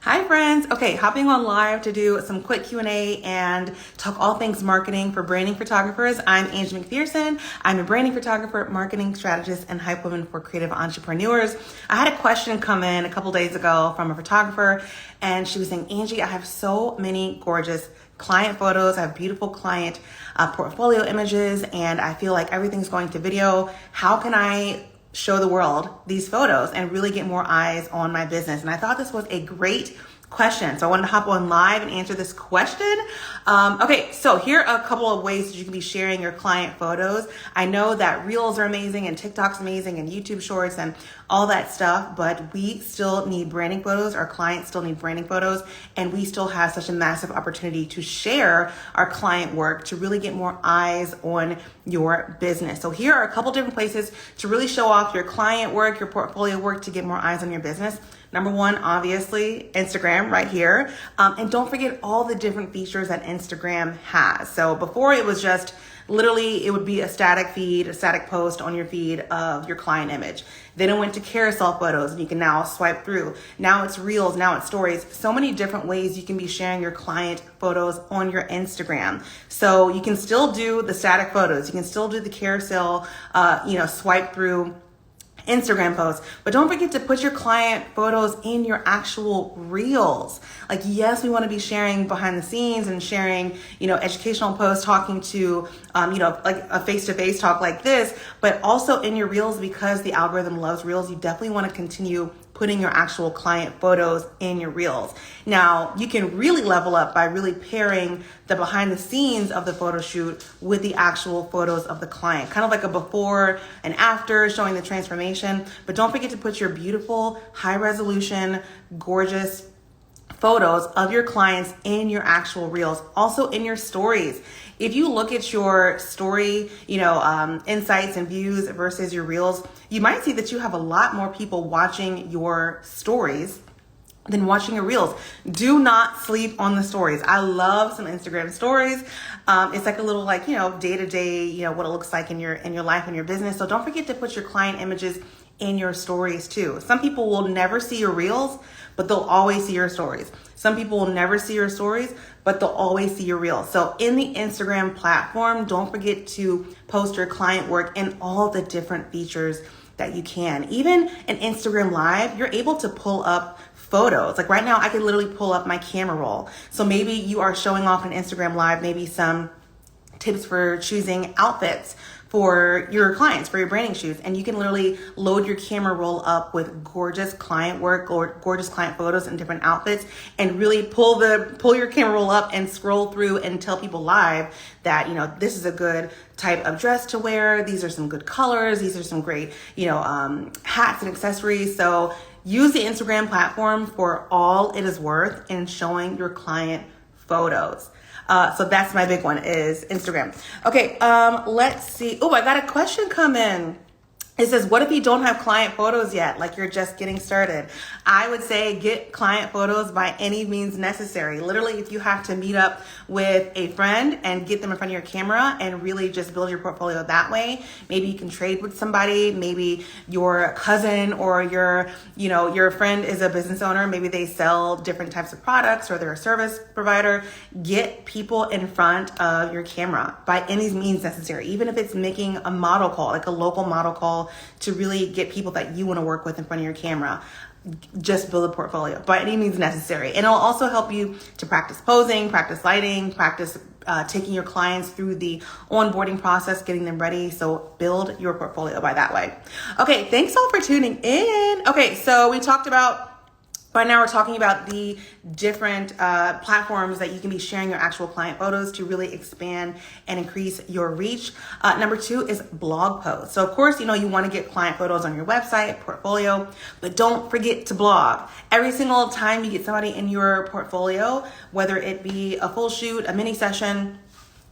Hi friends. Okay, hopping on live to do some quick Q&A and talk all things marketing for branding photographers. I'm Angie McPherson. I'm a branding photographer, marketing strategist, and hype woman for creative entrepreneurs. I had a question come in a couple days ago from a photographer, and she was saying, Angie, I have so many gorgeous client photos. I have beautiful client portfolio images, and I feel like everything's going to video. How can I show the world these photos and really get more eyes on my business? And I thought this was a great question. So I wanted to hop on live and answer this question. Okay, so here are a couple of ways that you can be sharing your client photos. I know that Reels are amazing and TikTok's amazing and YouTube Shorts and all that stuff, but we still need branding photos. Our clients still need branding photos, and we still have such a massive opportunity to share our client work to really get more eyes on your business. So here are a couple different places to really show off your client work, your portfolio work to get more eyes on your business. Number one, obviously, Instagram right here. And don't forget all the different features that Instagram has. So before it was just literally, it would be a static feed, a static post on your feed of your client image. Then it went to carousel photos and you can now swipe through. Now it's Reels, now it's stories. So many different ways you can be sharing your client photos on your Instagram. So you can still do the static photos. You can still do the carousel, swipe through Instagram posts, but don't forget to put your client photos in your actual Reels. Like, yes, we want to be sharing behind the scenes and sharing, educational posts, talking to, like a face-to-face talk like this, but also in your Reels, because the algorithm loves Reels, you definitely want to continue putting your actual client photos in your Reels. Now, you can really level up by really pairing the behind the scenes of the photo shoot with the actual photos of the client, kind of like a before and after, showing the transformation. But don't forget to put your beautiful, high resolution, gorgeous photos of your clients in your actual Reels, also in your stories. If you look at your story, insights and views versus your Reels, you might see that you have a lot more people watching your stories than watching your Reels. Do not sleep on the stories. I love some Instagram stories. It's like a little day-to-day, what it looks like in your life and your business. So don't forget to put your client images in your stories too. Some people will never see your Reels, but they'll always see your stories. Some people will never see your stories, but they'll always see your Reels. So in the Instagram platform, don't forget to post your client work in all the different features that you can. Even in Instagram Live, you're able to pull up photos. Like right now, I can literally pull up my camera roll. So maybe you are showing off in Instagram Live, maybe some tips for choosing outfits for your clients, for your branding shoots. And you can literally load your camera roll up with gorgeous client work or gorgeous client photos and different outfits, and really pull your camera roll up and scroll through and tell people live that, this is a good type of dress to wear. These are some good colors. These are some great, hats and accessories. So use the Instagram platform for all it is worth in showing your client photos. So that's my big one, is Instagram. Okay, let's see. Oh, I got a question come in. It says, what if you don't have client photos yet? Like you're just getting started. I would say get client photos by any means necessary. Literally, if you have to meet up with a friend and get them in front of your camera and really just build your portfolio that way. Maybe you can trade with somebody. Maybe your cousin or your friend is a business owner. Maybe they sell different types of products or they're a service provider. Get people in front of your camera by any means necessary. Even if it's making a model call, like a local model call, to really get people that you want to work with in front of your camera. Just build a portfolio by any means necessary. And it'll also help you to practice posing, practice lighting, practice taking your clients through the onboarding process, getting them ready. So build your portfolio by that way. Okay, thanks all for tuning in. Okay, so we talked about, right now we're talking about the different platforms that you can be sharing your actual client photos to really expand and increase your reach. Number two is blog posts. So of course, you want to get client photos on your website, portfolio, but don't forget to blog. Every single time you get somebody in your portfolio, whether it be a full shoot, a mini session,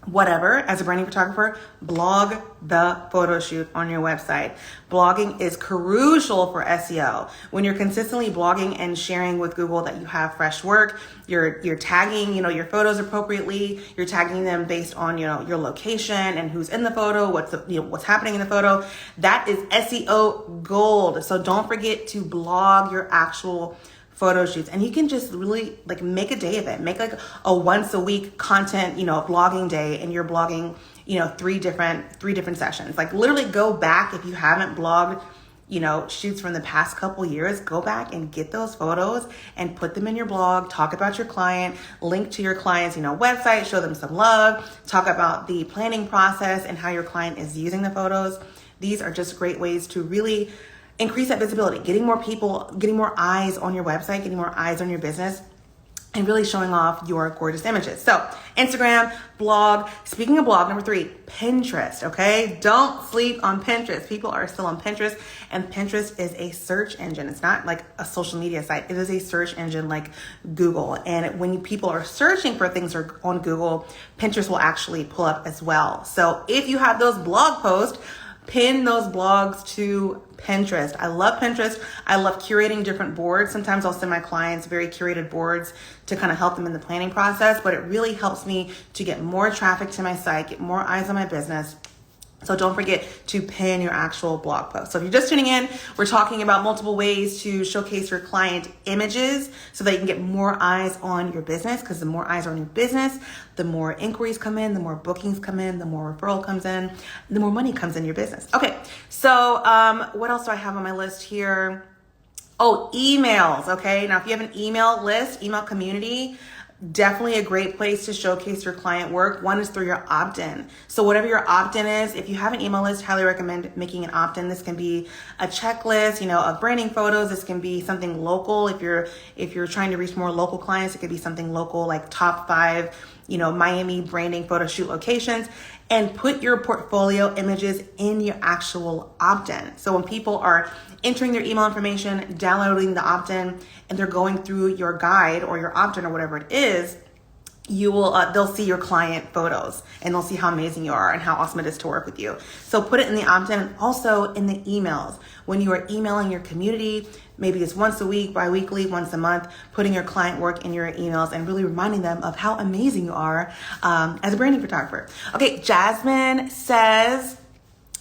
whatever, as a branding photographer, blog the photo shoot on your website. Blogging is crucial for SEO. When you're consistently blogging and sharing with Google that you have fresh work, you're tagging, your photos appropriately, you're tagging them based on, your location and who's in the photo, what's happening in the photo. That is SEO gold. So don't forget to blog your actual photo shoots, and you can just really like make a day of it. Make like a once a week content, blogging day, and you're blogging, three different sessions. Like literally go back if you haven't blogged, shoots from the past couple years, go back and get those photos and put them in your blog, talk about your client, link to your client's, website, show them some love, talk about the planning process and how your client is using the photos. These are just great ways to really increase that visibility, getting more people, getting more eyes on your website, getting more eyes on your business, and really showing off your gorgeous images. So Instagram, blog. Speaking of blog, number 3, Pinterest, okay? Don't sleep on Pinterest. People are still on Pinterest, and Pinterest is a search engine. It's not like a social media site. It is a search engine like Google. And when people are searching for things on Google, Pinterest will actually pull up as well. So if you have those blog posts, pin those blogs to Pinterest. I love Pinterest. I love curating different boards. Sometimes I'll send my clients very curated boards to kind of help them in the planning process, but it really helps me to get more traffic to my site, get more eyes on my business. So don't forget to pin your actual blog post. So if you're just tuning in, we're talking about multiple ways to showcase your client images so that you can get more eyes on your business, because the more eyes are on your business, the more inquiries come in, the more bookings come in, the more referral comes in, the more money comes in your business. Okay, so what else do I have on my list here? Oh, emails, okay? Now, if you have an email list, email community, definitely a great place to showcase your client work. One is through your opt-in. So whatever your opt-in is, if you have an email list, highly recommend making an opt-in. This can be a checklist, of branding photos. This can be something local. If you're trying to reach more local clients, it could be something local, like top 5, Miami branding photo shoot locations, and put your portfolio images in your actual opt-in. So when people are entering their email information, downloading the opt-in, and they're going through your guide or your opt-in or whatever it is, they'll see your client photos and they'll see how amazing you are and how awesome it is to work with you. So put it in the opt-in and also in the emails. When you are emailing your community, maybe it's once a week, bi-weekly, once a month, putting your client work in your emails and really reminding them of how amazing you are as a branding photographer. Okay, Jasmine says,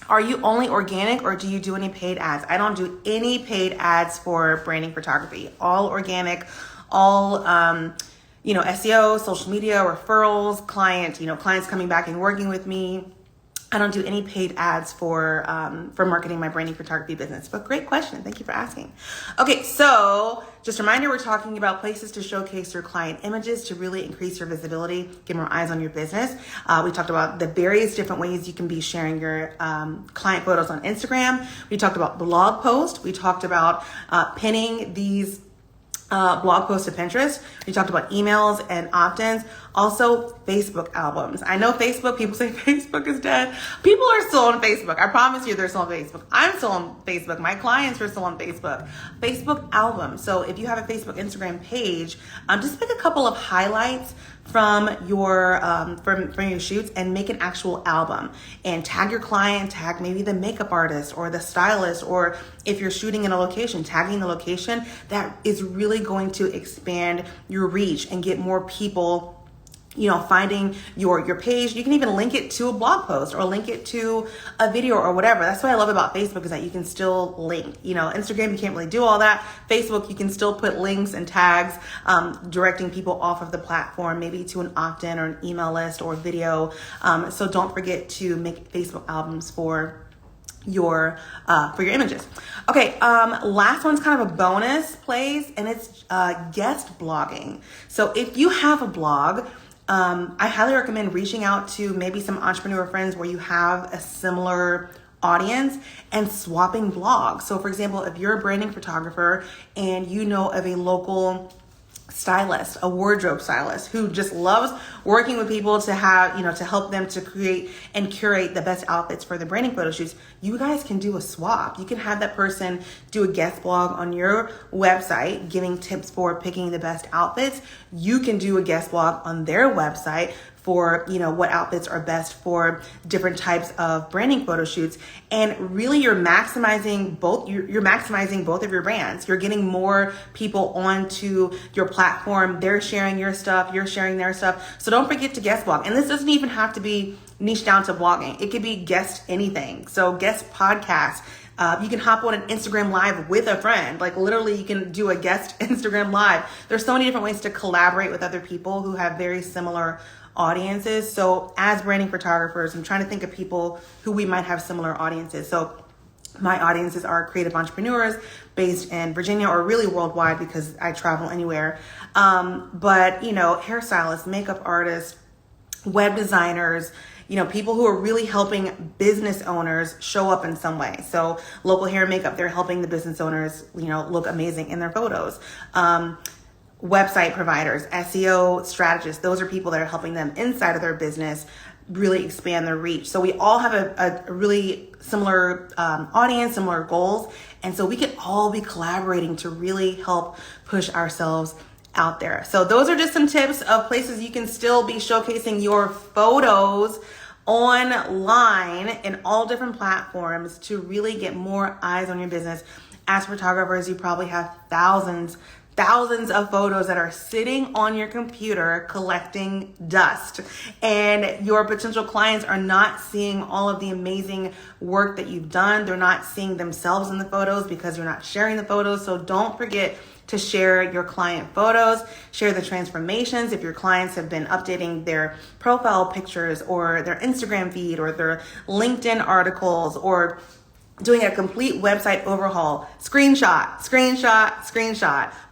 are you only organic or do you do any paid ads? I don't do any paid ads for branding photography. All organic, all SEO, social media, referrals, clients coming back and working with me. I don't do any paid ads for marketing my branding photography business. But great question. Thank you for asking. Okay, so just a reminder, we're talking about places to showcase your client images to really increase your visibility, get more eyes on your business. We talked about the various different ways you can be sharing your client photos on Instagram. We talked about blog posts. We talked about pinning these blog posts to Pinterest. We talked about emails and opt-ins. Also, Facebook albums. I know Facebook, people say Facebook is dead. People are still on Facebook. I promise you they're still on Facebook. I'm still on Facebook. My clients are still on Facebook. Facebook albums. So if you have a Facebook, Instagram page, just pick a couple of highlights from your from your shoots and make an actual album and tag your client, tag maybe the makeup artist or the stylist, or if you're shooting in a location, tagging the location. That is really going to expand your reach and get more people finding your page. You can even link it to a blog post or link it to a video or whatever. That's what I love about Facebook, is that you can still link. Instagram, you can't really do all that. Facebook, you can still put links and tags, directing people off of the platform, maybe to an opt-in or an email list or video. So don't forget to make Facebook albums for your images. Okay, last one's kind of a bonus place, and it's guest blogging. So if you have a blog, I highly recommend reaching out to maybe some entrepreneur friends where you have a similar audience and swapping blogs. So for example, if you're a branding photographer and you know of a local stylist, a wardrobe stylist who just loves working with people to have, to help them to create and curate the best outfits for the branding photo shoots, you guys can do a swap. You can have that person do a guest blog on your website, giving tips for picking the best outfits. You can do a guest blog on their website for, what outfits are best for different types of branding photo shoots. And really you're maximizing both of your brands. You're getting more people onto your platform. They're sharing your stuff, you're sharing their stuff. So don't forget to guest blog. And this doesn't even have to be niche down to blogging. It could be guest anything. So guest podcast. You can hop on an Instagram live with a friend. Like literally you can do a guest Instagram live. There's so many different ways to collaborate with other people who have very similar audiences. So as branding photographers, I'm trying to think of people who we might have similar audiences. So my audiences are creative entrepreneurs based in Virginia or really worldwide because I travel anywhere. But hairstylists, makeup artists, web designers, people who are really helping business owners show up in some way. So local hair and makeup, they're helping the business owners, look amazing in their photos. Website providers, SEO strategists, those are people that are helping them inside of their business really expand their reach. So we all have a really similar audience, similar goals. And so we can all be collaborating to really help push ourselves out there. So those are just some tips of places you can still be showcasing your photos online in all different platforms to really get more eyes on your business. As photographers, you probably have thousands of photos that are sitting on your computer collecting dust, and your potential clients are not seeing all of the amazing work that you've done. They're not seeing themselves in the photos because you're not sharing the photos. So don't forget to share your client photos, share the transformations. If your clients have been updating their profile pictures or their Instagram feed or their LinkedIn articles or doing a complete website overhaul, screenshot.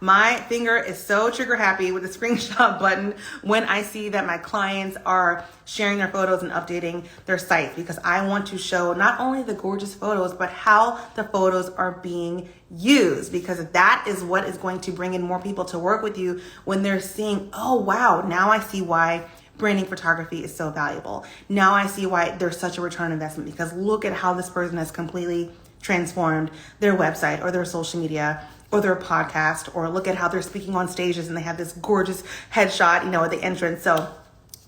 My finger is so trigger happy with the screenshot button when I see that my clients are sharing their photos and updating their sites, because I want to show not only the gorgeous photos, but how the photos are being used, because that is what is going to bring in more people to work with you when they're seeing, oh wow, now I see why branding photography is so valuable. Now I see why there's such a return on investment, because look at how this person has completely transformed their website or their social media or their podcast, or look at how they're speaking on stages and they have this gorgeous headshot, at the entrance. So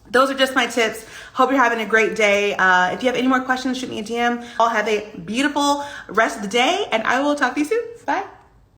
those are just my tips. Hope you're having a great day. If you have any more questions, shoot me a DM. I'll have a beautiful rest of the day, and I will talk to you soon. Bye.